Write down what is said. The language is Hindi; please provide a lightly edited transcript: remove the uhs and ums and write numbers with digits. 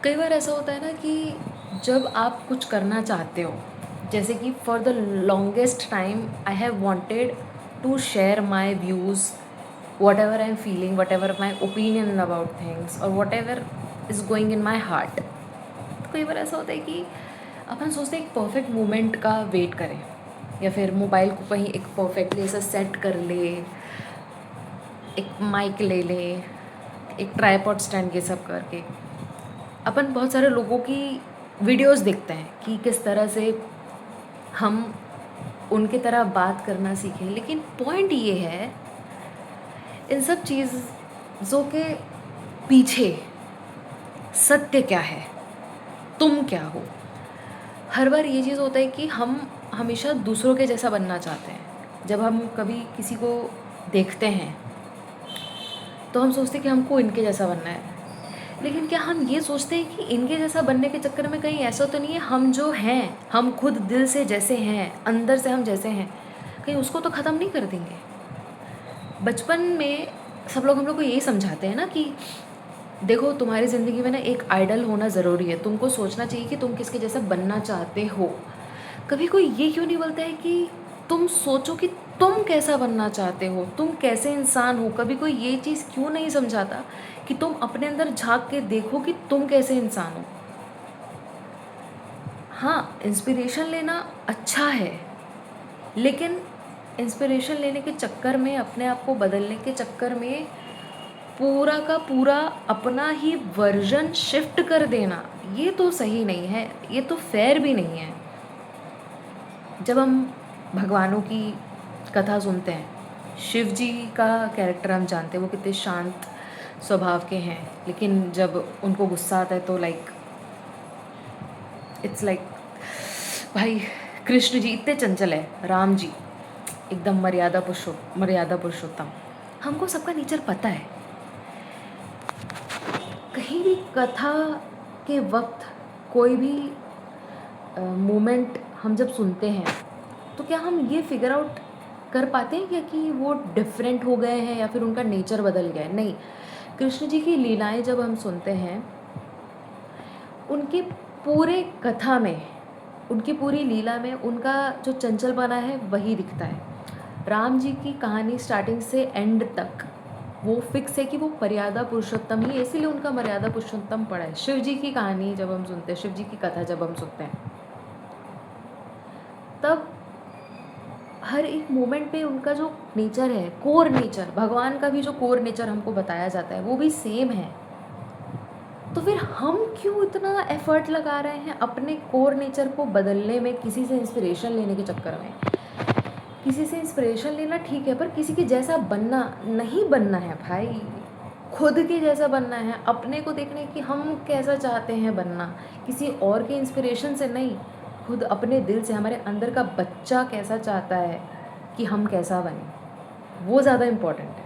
कई बार ऐसा होता है ना कि जब आप कुछ करना चाहते हो, जैसे कि for the longest time I have wanted to share my views, whatever I am feeling, whatever my opinion about things और whatever is going in my heart. तो कई बार ऐसा होता है कि अपन सोचते हैं एक परफेक्ट मोमेंट का वेट करें, या फिर मोबाइल को कहीं एक परफेक्टली ऐसा सेट कर ले, एक माइक ले ले, एक ट्राईपॉड स्टैंड, ये सब करके अपन बहुत सारे लोगों की वीडियोस देखते हैं कि किस तरह से हम उनकी तरह बात करना सीखें। लेकिन पॉइंट ये है, इन सब चीज़ों के पीछे सत्य क्या है, तुम क्या हो। हर बार ये चीज़ होता है कि हम हमेशा दूसरों के जैसा बनना चाहते हैं। जब हम कभी किसी को देखते हैं तो हम सोचते हैं कि हमको इनके जैसा बनना है, लेकिन क्या हम ये सोचते हैं कि इनके जैसा बनने के चक्कर में कहीं ऐसा तो नहीं है हम जो हैं, हम खुद दिल से जैसे हैं, अंदर से हम जैसे हैं, कहीं उसको तो ख़त्म नहीं कर देंगे। बचपन में सब लोग हम लोग को यही समझाते हैं ना कि देखो, तुम्हारी ज़िंदगी में ना एक आइडल होना ज़रूरी है, तुमको सोचना चाहिए कि तुम किसके जैसा बनना चाहते हो। कभी कोई ये क्यों नहीं बोलता है कि तुम सोचो कि तुम कैसा बनना चाहते हो, तुम कैसे इंसान हो। कभी कोई ये चीज़ क्यों नहीं समझाता कि तुम अपने अंदर झांक के देखो कि तुम कैसे इंसान हो। हाँ, इंस्पिरेशन लेना अच्छा है, लेकिन इंस्पिरेशन लेने के चक्कर में, अपने आप को बदलने के चक्कर में पूरा का पूरा अपना ही वर्जन शिफ्ट कर देना, ये तो सही नहीं है, ये तो फेयर भी नहीं है। जब हम भगवानों की कथा सुनते हैं, शिव जी का कैरेक्टर हम जानते हैं, वो कितने शांत स्वभाव के हैं, लेकिन जब उनको गुस्सा आता है तो इट्स लाइक भाई, कृष्ण जी इतने चंचल है, राम जी एकदम मर्यादा पुरुषोत्तम। हमको सबका नेचर पता है। कहीं भी कथा के वक्त कोई भी मोमेंट हम जब सुनते हैं तो क्या हम ये फिगर आउट कर पाते हैं क्या कि वो डिफरेंट हो गए हैं या फिर उनका नेचर बदल गया है? नहीं। कृष्ण जी की लीलाएं जब हम सुनते हैं, उनके पूरे कथा में, उनकी पूरी लीला में उनका जो चंचलपना है वही दिखता है। राम जी की कहानी स्टार्टिंग से एंड तक वो फिक्स है कि वो मर्यादा पुरुषोत्तम ही है, इसीलिए उनका मर्यादा पुरुषोत्तम पड़ा है। शिव जी की कहानी जब हम सुनते हैं, शिव जी की कथा जब हम सुनते हैं, तब हर एक मोमेंट पे उनका जो नेचर है, कोर नेचर, भगवान का भी जो कोर नेचर हमको बताया जाता है वो भी सेम है। तो फिर हम क्यों इतना एफर्ट लगा रहे हैं अपने कोर नेचर को बदलने में, किसी से इंस्पिरेशन लेने के चक्कर में? किसी से इंस्पिरेशन लेना ठीक है, पर किसी के जैसा बनना नहीं बनना है भाई। खुद के जैसा बनना है, अपने को देखने कि हम कैसा चाहते हैं बनना, किसी और के इंस्पिरेशन से नहीं। खुद अपने दिल से, हमारे अंदर का बच्चा कैसा चाहता है कि हम कैसा बने, वो ज़्यादा इम्पोर्टेंट है।